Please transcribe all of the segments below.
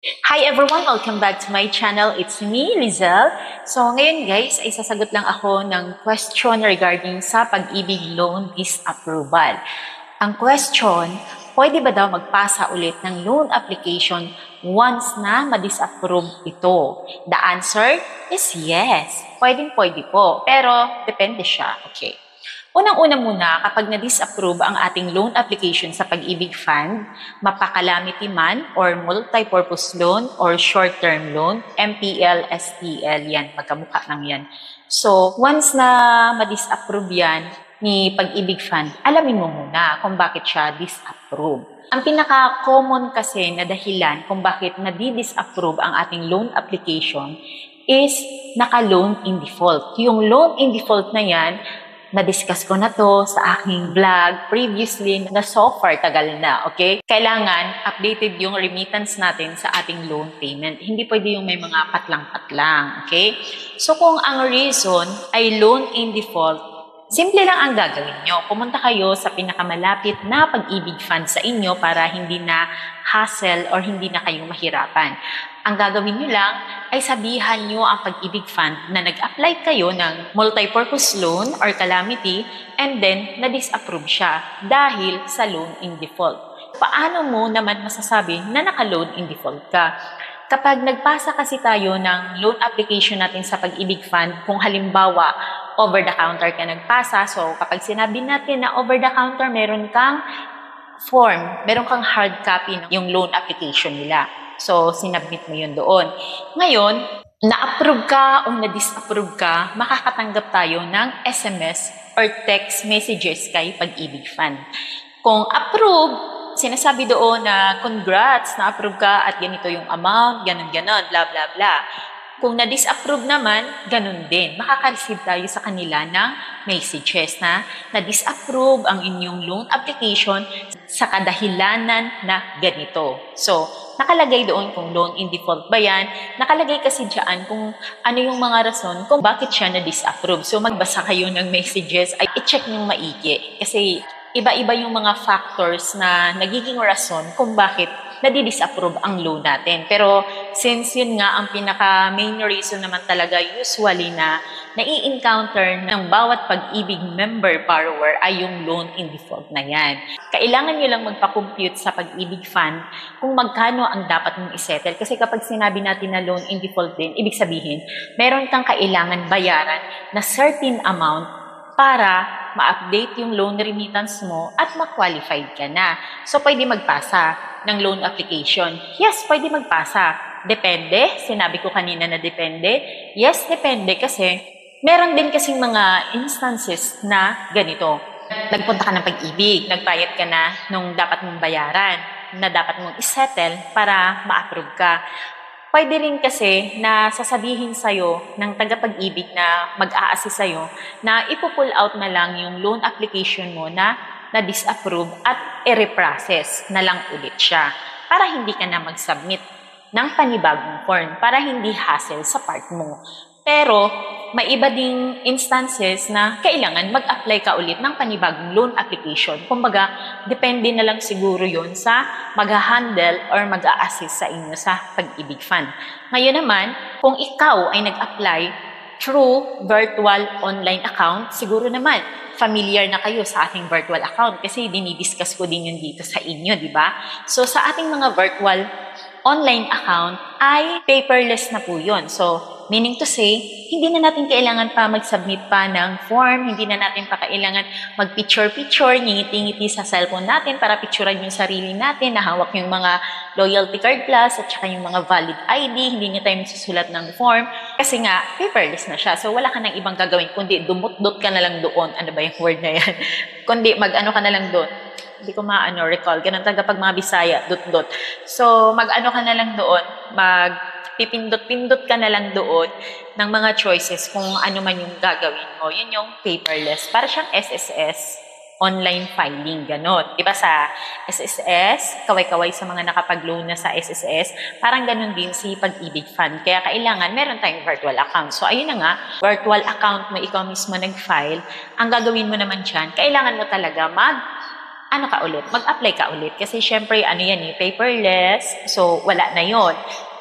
Hi everyone! Welcome back to my channel. It's me, Lizelle. So ngayon guys, ay sasagot lang ako ng question regarding sa pag-ibig loan disapproval. Ang question, pwede ba daw magpasa ulit ng loan application once na ma-disapprove ito? The answer is yes. Pwede po. Pero depende siya. Okay. Unang-una muna, kapag na-disapprove ang ating loan application sa Pag-ibig Fund, mapa-calamity man or multi-purpose loan or short-term loan, MPL, STL, yan, magkamukha lang yan. So, once na ma-disapprove yan ni Pag-ibig Fund, alamin mo muna kung bakit siya disapprove. Ang pinaka-common kasi na dahilan kung bakit na-disapprove ang ating loan application is naka-loan in default. Yung loan in default na yan, na-discuss ko na to sa aking vlog previously na so far tagal na, okay? Kailangan updated yung remittance natin sa ating loan payment. Hindi pwede yung may mga patlang-patlang, okay? So kung ang reason ay loan in default, simple lang ang gagawin nyo. Pumunta kayo sa pinakamalapit na Pag-ibig Fund sa inyo para hindi na hassle or hindi na kayo mahirapan. Ang gagawin nyo lang ay sabihan nyo ang Pag-ibig Fund na nag-apply kayo ng multi-purpose loan or calamity and then na-disapprove siya dahil sa loan in default. Paano mo naman masasabi na naka-loan in default ka? Kapag nagpasa kasi tayo ng loan application natin sa Pag-ibig Fund, kung halimbawa over-the-counter ka nagpasa, so kapag sinabi natin na over-the-counter, meron kang form, meron kang hard copy ng yung loan application nila. So, sinabmit mo yun doon. Ngayon, na-approve ka o na-disapprove ka, makakatanggap tayo ng SMS or text messages kay Pag-ibig Fund. Kung approve, sinasabi doon na congrats, na-approve ka at ganito yung amount, ganun-ganon, bla bla bla. Kung na-disapprove naman, ganun din. Makaka-receive tayo sa kanila ng messages na na-disapprove ang inyong loan application sa kadahilanan na ganito. So, nakalagay doon kung loan in default ba yan. Nakalagay kasi dyan kung ano yung mga rason kung bakit siya na-disapprove. So, magbasa kayo ng messages ay i-check nyo maigi. Kasi iba-iba yung mga factors na nagiging rason kung bakit nadi-disapprove ang loan natin. Pero since yun nga ang pinaka-main reason naman talaga usually na nai-encounter ng bawat Pag-ibig member borrower ay yung loan in default na yan. Kailangan nyo lang magpa-compute sa Pag-ibig Fund kung magkano ang dapat mong isettle. Kasi kapag sinabi natin na loan in default din, ibig sabihin, meron kang kailangan bayaran na certain amount para ma-update yung loan remittance mo at ma-qualified ka na. So, pwede magpasa ng loan application. Yes, pwede magpasa. Depende. Sinabi ko kanina na depende. Yes, depende kasi meron din kasing mga instances na ganito. Nagpunta ka ng Pag-ibig, nagbayad ka na nung dapat mong bayaran, na dapat mong isettle para ma-approve ka. Pwede rin kasi na sasabihin sa'yo ng taga-Pag-ibig na mag-a-assist sa'yo na ipo-pull out na lang yung loan application mo na na-disapprove at i-reprocess na lang ulit siya para hindi ka na mag-submit ng panibagong form para hindi hassle sa part mo. Pero may iba ding instances na kailangan mag-apply ka ulit ng panibagong loan application. Kumbaga, depende na lang siguro yon sa mag-handle or mag-a-assist sa inyo sa Pag-ibig Fund. Ngayon naman, kung ikaw ay nag-apply through virtual online account, siguro naman familiar na kayo sa ating virtual account kasi dinidiscuss ko din yun dito sa inyo, di ba? So, sa ating mga virtual online account ay paperless na po yun. So, meaning to say, hindi na natin kailangan pa mag-submit pa ng form, hindi na natin pa kailangan mag-picture-picture, ngiti-ngiti sa cellphone natin para picturean yung sarili natin, nahawak yung mga loyalty card plus at saka yung mga valid ID, hindi na tayo susulat ng form kasi nga, paperless na siya. So, wala ka nang ibang gagawin, kundi dumut-dut ka na lang doon. Ano ba yung word na yan? Kundi mag-ano ka na lang doon. Hindi ko recall. Ganun talaga pag mga Bisaya, dot-dot. So, mag-ano ka na lang doon, pipindot-pindot ka na lang doon ng mga choices kung ano man yung gagawin mo. Yun yung paperless. Para siyang SSS, online filing, ganon. Diba sa SSS, kaway-kaway sa mga nakapag-loan na sa SSS, parang ganon din si Pag-ibig Fund. Kaya kailangan meron tayong virtual account. So, ayun na nga, virtual account mo, ikaw mismo nag-file. Ang gagawin mo naman dyan, kailangan mo talaga ano ka ulit, mag-apply ka ulit. Kasi syempre, ano yan eh, paperless, so wala na yon.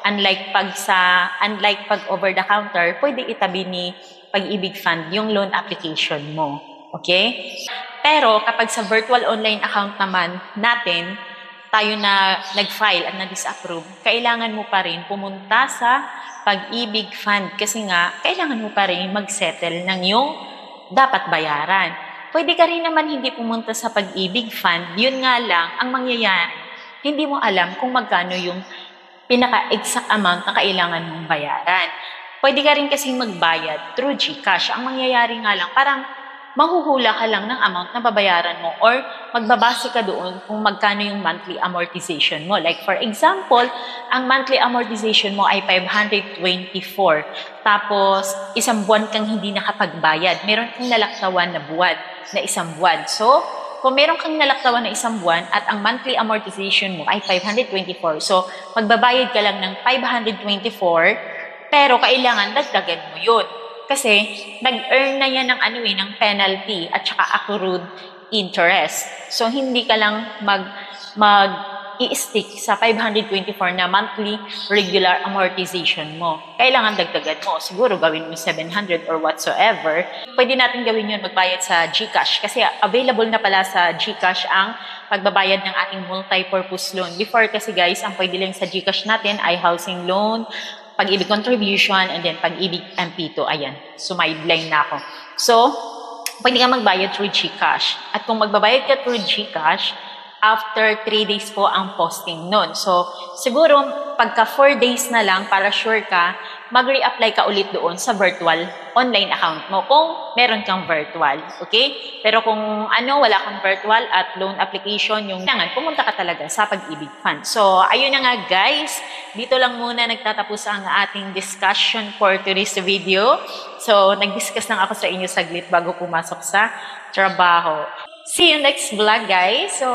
Unlike pag over the counter, pwede itabi ni Pag-ibig Fund yung loan application mo. Okay? Pero kapag sa virtual online account naman natin, tayo na nag-file at na-disapprove, kailangan mo pa rin pumunta sa Pag-ibig Fund kasi nga, kailangan mo pa rin mag-settle ng yung dapat bayaran. Pwede ka rin naman hindi pumunta sa Pag-ibig Fund, yun nga lang, ang mangyayari, hindi mo alam kung magkano yung pinaka-exact amount na kailangan mong bayaran. Pwede ka rin kasing magbayad through GCash. Ang mangyayari nga lang, parang mahuhula ka lang ng amount na babayaran mo or magbabase ka doon kung magkano yung monthly amortization mo. Like for example, ang monthly amortization mo ay 524. Tapos, isang buwan kang hindi nakapagbayad. Meron kang nalaktawan na buwan na isang buwan. So, kung meron kang nalaktawan na isang buwan at ang monthly amortization mo ay 524, so magbabayad ka lang ng 524, pero kailangan dagdagan mo yun. Kasi nag-earn na yan ng penalty at saka accrued interest. So hindi ka lang i-stick sa 524 na monthly regular amortization mo. Kailangan dagdagan mo. Siguro gawin mo 700 or whatsoever. Pwede natin gawin yun, magbayad sa GCash. Kasi available na pala sa GCash ang pagbabayad ng ating multi-purpose loan. Before kasi guys, ang pwede lang sa GCash natin ay housing loan, Pag-ibig contribution, and then Pag-ibig MP2. Ayan, sumideline na ako. So, pwede ka magbayad through GCash. At kung magbabayad ka through GCash, after 3 days po ang posting nun. So, siguro, pagka 4 days na lang, para sure ka, mag-reapply ka ulit doon sa virtual online account mo kung meron kang virtual. Okay? Pero kung wala kang virtual at loan application, yung kailangan, pumunta ka talaga sa Pag-ibig Fund. So, ayun na nga guys. Dito lang muna nagtatapos ang ating discussion for today's video. So, nag-discuss lang ako sa inyo saglit bago pumasok sa trabaho. See you next vlog, guys. So,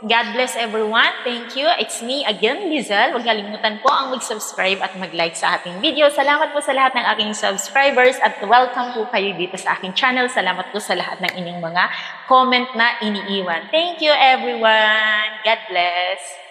God bless everyone. Thank you. It's me again, Lizelle. Huwag kalimutan po ang mag-subscribe at mag-like sa ating video. Salamat po sa lahat ng aking subscribers at welcome po kayo dito sa aking channel. Salamat po sa lahat ng inyong mga comment na iniiwan. Thank you, everyone. God bless.